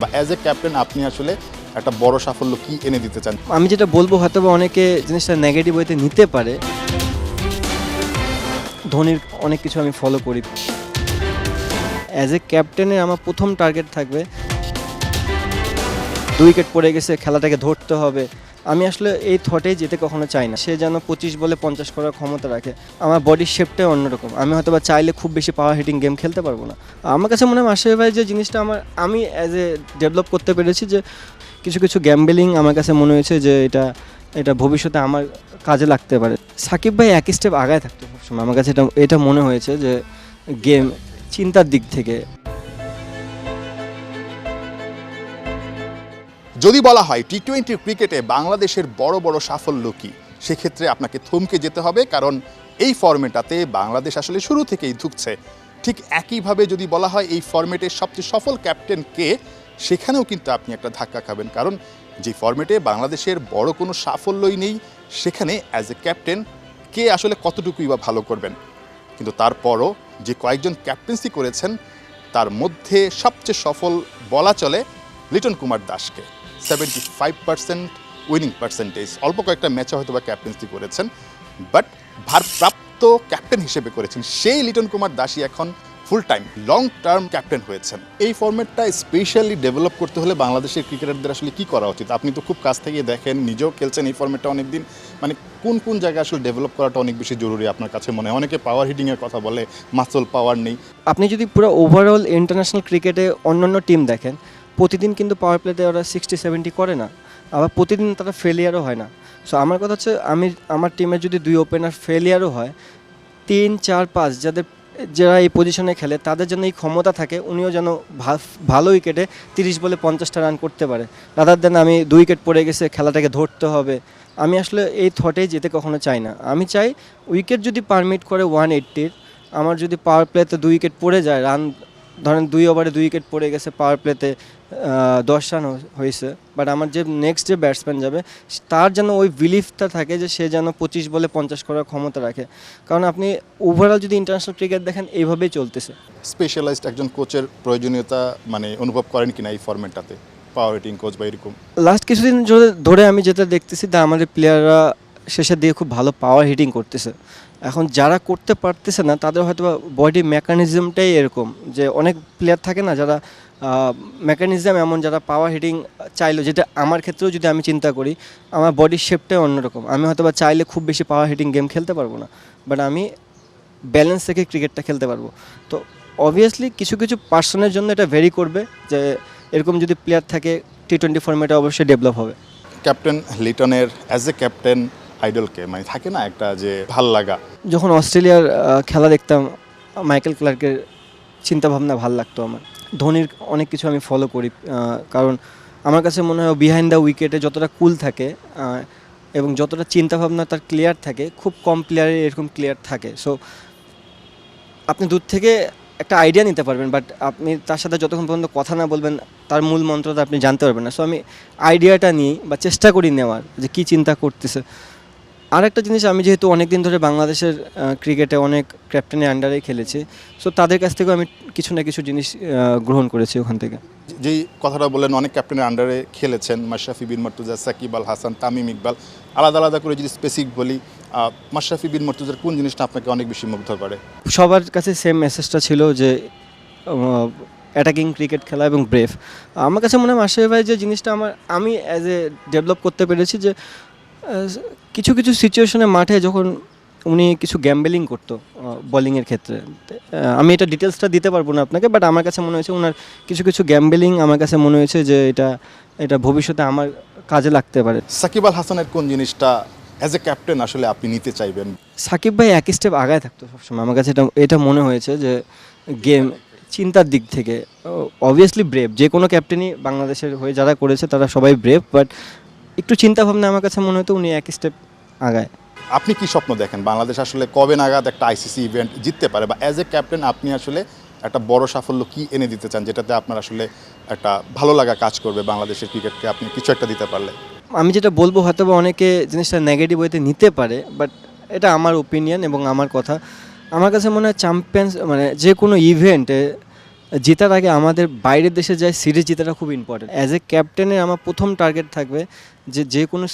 বা as a captain আপনি আসলে একটা বড় সাফল্য কি এনে দিতে চান? আমি যেটা বলবো হয়তো বা অনেকে জিনিসটা নেগেটিভ ওয়েতে নিতে পারে। ধোনির অনেক কিছু আমি ফলো করি। অ্যাজ এ ক্যাপ্টেনের আমার প্রথম টার্গেট থাকবে 2 উইকেট পড়ে গেছে, খেলাটাকে ধরতে হবে। আমি আসলে এই থটেই যেতে কখনো চাই না। সে যেন 25 বলে 50 করার ক্ষমতা রাখে। আমার বডির শেপটাই অন্যরকম। আমি হয়তো বা চাইলে খুব বেশি পাওয়ার হিটিং গেম খেলতে পারবো না। আমার কাছে মনে হয় মাশরাফি ভাই যে জিনিসটা আমি অ্যাজ এ ডেভেলপ করতে পেরেছি যে কিছু কিছু গ্যাম্বলিং আমার কাছে মনে হয়েছে যে এটা ভবিষ্যতে আমার কাজে লাগতে পারে। সাকিব ভাই এক স্টেপ আগায় থাকতো সবসময়। আমার কাছে এটা মনে হয়েছে যে গেম চিন্তার দিক থেকে। যদি বলা হয় টি-20 ক্রিকেটে বাংলাদেশের বড় বড় সাফল্য কি, সেক্ষেত্রে আপনাকে থমকে যেতে হবে, কারণ এই ফরম্যাটটাতে বাংলাদেশ আসলে শুরু থেকেই ধুঁকছে। ঠিক একইভাবে যদি বলা হয় এই ফরম্যাটের সবচেয়ে সফল ক্যাপ্টেন কে, সেখানেও কিন্তু আপনি একটা ধাক্কা খাবেন, কারণ যে ফরম্যাটে বাংলাদেশের বড় কোনো সাফল্যই নেই, সেখানে অ্যাজ এ ক্যাপ্টেন কে আসলে কতটুকুই বা ভালো করবেন। কিন্তু তারপরও যে কয়েকজন ক্যাপ্টেন্সি করেছেন তার মধ্যে সবচেয়ে সফল বলা চলে লিটন কুমার দাসকে। 75% উইনিং পার্সেন্টেজ, অল্প কয়েকটা ম্যাচে হয়তো বা ক্যাপ্টেন্সি করেছেন, বাট ভারপ্রাপ্ত ক্যাপ্টেন হিসেবে করেছেন। সেই লিটন কুমার দাসই এখন full time long term captain হয়েছেন। এই ফরম্যাটটা স্পেশালি ডেভেলপ করতে হলে বাংলাদেশের ক্রিকেটারদের আসলে কি করা উচিত? আপনি তো খুব কাছ থেকে দেখেন, নিজেও খেলছেন এই ফরম্যাটটা অনেকদিন, মানে কোন কোন জায়গায় আসলে ডেভেলপ করাটা অনেক বেশি জরুরি আপনার কাছে মনে হয়? অনেকে পাওয়ার হিটিংয়ের কথা বলে, মাসল পাওয়ার নেই। আপনি যদি পুরো ওভারঅল ইন্টারন্যাশনাল ক্রিকেটে অন্যান্য টিম দেখেন, প্রতিদিন কিন্তু পাওয়ার প্লেতে ওরা 60-70 করে না, আবার প্রতিদিন তারা ফেলিয়ারও হয় না। সো আমার কথা হচ্ছে আমার টিমের যদি 2 ওপেনার ফেলিয়ারও হয়, 3, 4, 5 যারা এই পজিশনে খেলে তাদের জন্য এই ক্ষমতা থাকে, উনিও যেন ভালো উইকেটে 30 বলে 50টা রান করতে পারে। রাদার দেন আমি 2 উইকেট পড়ে গেছে, খেলাটাকে ধরতে হবে। আমি আসলে এই থটেই যেতে কখনো চাই না। আমি চাই উইকেট যদি পারমিট করে 180-র, আমার যদি পাওয়ার প্লেতে 2 উইকেট পড়ে যায়, রান ধরেন 2 ওভারে 2 উইকেট পড়ে গেছে, পাওয়ার প্লেতে 10 রান হয়েছে, বাট আমার যে নেক্সট যে ব্যাটসম্যান যাবে তার যেন ওই বিলিফটা থাকে যে সে যেন 25 বলে 50 করার ক্ষমতা রাখে। কারণ আপনি ওভারঅল যদি ইন্টারন্যাশনাল ক্রিকেট দেখেন, এইভাবেই চলতেছে। স্পেশালাইজড একজন কোচের প্রয়োজনীয়তা মানে অনুভব করেন কিনা এই ফরম্যাটটাতে, পাওয়ার হিটিং কোচ বা এরকম? লাস্ট কিছুদিন ধরে আমি যেটা দেখতেছি তা আমাদের প্লেয়াররা শেষের দিকে খুব ভালো পাওয়ার হিটিং করতেছে। এখন যারা করতে পারতেছে না তাদের হয়তো বডি মেকানিজমটাই এরকম, যে অনেক প্লেয়ার থাকে না যারা মেকানিজম এমন, যারা পাওয়ার হিটিং চাইলো, যেটা আমার ক্ষেত্রেও যদি আমি চিন্তা করি, আমার বডির শেপটাই অন্যরকম। আমি হয়তো বা চাইলে খুব বেশি পাওয়ার হিটিং গেম খেলতে পারবো না, বাট আমি ব্যালেন্স থেকে ক্রিকেটটা খেলতে পারবো। তো অবভিয়াসলি কিছু কিছু পার্সনের জন্য এটা ভেরি করবে, যে এরকম যদি প্লেয়ার থাকে টি-20 ফরম্যাটে অবশ্যই ডেভেলপ হবে। ক্যাপ্টেন লিটনের অ্যাজ এ ক্যাপ্টেন আইডলকে, মানে থাকে না একটা যে ভাল লাগা? যখন অস্ট্রেলিয়ার খেলা দেখতাম, মাইকেল ক্লার্কের চিন্তাভাবনা ভাল লাগতো আমার। ধোনির অনেক কিছু আমি ফলো করি, কারণ আমার কাছে মনে হয় বিহাইন্ড দ্য উইকেটে যতটা কুল থাকে এবং যতটা চিন্তাভাবনা তার ক্লিয়ার থাকে, খুব কম প্লেয়ারের এরকম ক্লিয়ার থাকে। সো আপনি দূর থেকে একটা আইডিয়া নিতে পারবেন, বাট আপনি তার সাথে যতক্ষণ পর্যন্ত কথা না বলবেন তার মূল মন্ত্রটা আপনি জানতে পারবেন না। সো আমি আইডিয়াটা নিই বা চেষ্টা করি নেওয়ার, যে কী চিন্তা করতেছে। আর একটা জিনিস, আমি যেহেতু অনেক দিন ধরে বাংলাদেশের ক্রিকেটে অনেক ক্যাপ্টেনের আন্ডারেই খেলেছি, সো তাদের কাছ থেকেও আমি কিছু না কিছু জিনিস গ্রহণ করেছি ওখান থেকে। যেই কথাটা বললেন, অনেক ক্যাপ্টেনের আন্ডারে খেলেছেন, মাশরাফি বিন মর্তুজা, সাকিব আল হাসান, তামিম ইকবাল, আলাদা আলাদা করে যদি স্পেসিফিক বলি, মাশরাফি বিন মর্তুজার কোন জিনিসটা আপনাকে অনেক বেশি মুগ্ধ করে? সবার কাছে সেম মেসেজটা ছিল যে অ্যাটাকিং ক্রিকেট খেলা এবং ব্রেভ। আমার কাছে মনে হয় মাশরাফি ভাই যে জিনিসটা আমি অ্যাজ এ ডেভেলপ করতে পেরেছি, যে কিছু কিছু সিচুয়েশনে মাঠে যখন উনি কিছু গ্যাম্বেলিং করতো বোলিংয়ের ক্ষেত্রে, আমি এটা ডিটেলসটা দিতে পারবো না আপনাকে, বাট আমার কাছে মনে হয়েছে ওনার কিছু কিছু গ্যাম্বেলিং আমার কাছে মনে হয়েছে যে এটা ভবিষ্যতে আমার কাজে লাগতে পারে। সাকিব আল হাসানের কোন জিনিসটা অ্যাজ এ ক্যাপ্টেন আসলে আপনি নিতে চাইবেন? সাকিব ভাই এক স্টেপ আগায় থাকতো সবসময়। আমার কাছে এটা মনে হয়েছে যে গেম চিন্তার দিক থেকে অবভিয়াসলি ব্রেভ। যে কোনো ক্যাপ্টেনই বাংলাদেশের হয়ে যারা করেছে তারা সবাই ব্রেভ, বাট একটু চিন্তাভাবনা আমার কাছে মনে হতো উনি এক স্টেপ আগায়। আপনি কি স্বপ্ন দেখেন বাংলাদেশ আসলে কবে নাগাদ একটা আইসিসি ইভেন্ট জিততে পারে, বা অ্যাজ এ ক্যাপ্টেন আপনি আসলে একটা বড় সাফল্য কি এনে দিতে চান, যেটাতে আপনার আসলে একটা ভালো লাগা কাজ করবে বাংলাদেশের ক্রিকেটকে আপনি কিছু একটা দিতে পারলে? আমি যেটা বলবো হয়তো বা অনেকে জিনিসটা নেগেটিভ ওয়েতে নিতে পারে, বাট এটা আমার ওপিনিয়ন এবং আমার কথা। আমার কাছে মনে হয় চ্যাম্পিয়ন্স মানে যে কোনো ইভেন্টে জেতার আগে আমাদের বাইরের দেশে যায় সিরিজ জেতাটা খুব ইম্পর্টেন্ট। অ্যাজ এ ক্যাপ্টেনের আমার প্রথম টার্গেট থাকবে যে কোনো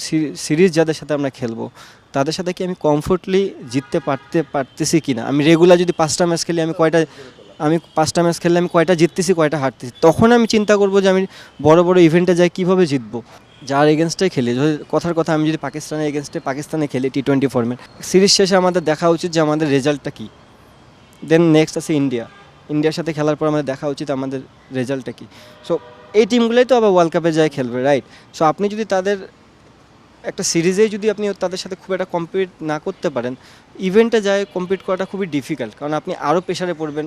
সিরিজ যাদের সাথে আমরা খেলবো তাদের সাথে কি আমি কমফোর্টলি জিততে পারতেছি কি না। আমি রেগুলার যদি 5টা ম্যাচ খেলি আমি 5টা ম্যাচ খেললে আমি কয়টা জিততেছি কয়টা হারতেছি, তখন আমি চিন্তা করবো যে আমি বড় বড় ইভেন্টে যাই কীভাবে জিতবো। যার এগেনস্টে খেলি, কথার কথা আমি যদি পাকিস্তানের এগেনস্টে পাকিস্তানে খেলি T20 ফর্মেট, সিরিজ শেষে আমাদের দেখা উচিত যে আমাদের রেজাল্টটা কী। দেন নেক্সট আছে ইন্ডিয়ার সাথে খেলার পর আমাদের দেখা উচিত আমাদের রেজাল্টটা কী। সো এই টিমগুলোই তো আবার ওয়ার্ল্ড কাপে যায় খেলবে, রাইট? সো আপনি যদি তাদের একটা সিরিজেই যদি আপনি তাদের সাথে খুব একটা কম্পিট না করতে পারেন, ইভেন্টে যায় কম্পিট করাটা খুবই ডিফিকাল্ট, কারণ আপনি আরও প্রেশারে পড়বেন,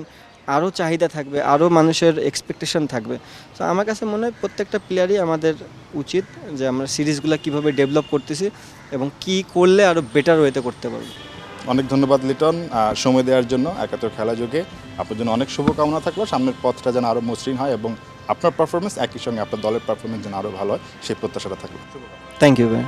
আরও চাহিদা থাকবে, আরও মানুষের এক্সপেকটেশন থাকবে। সো আমার কাছে মনে হয় প্রত্যেকটা প্লেয়ারই আমাদের উচিত যে আমরা সিরিজগুলো কীভাবে ডেভেলপ করতেছি এবং কী করলে আরও বেটার ওয়েতে করতে পারবো। অনেক ধন্যবাদ লিটন সময় দেওয়ার জন্য। একাত্তর খেলা যোগে আপনার জন্য অনেক শুভকামনা থাকলো, সামনের পথটা যেন আরও মসৃণ হয় এবং আপনার পারফরমেন্স একই সঙ্গে আপনার দলের পারফরমেন্স যেন আরও ভালো হয় সেই প্রত্যাশাটা থাকলো। থ্যাংক ইউ ভাই।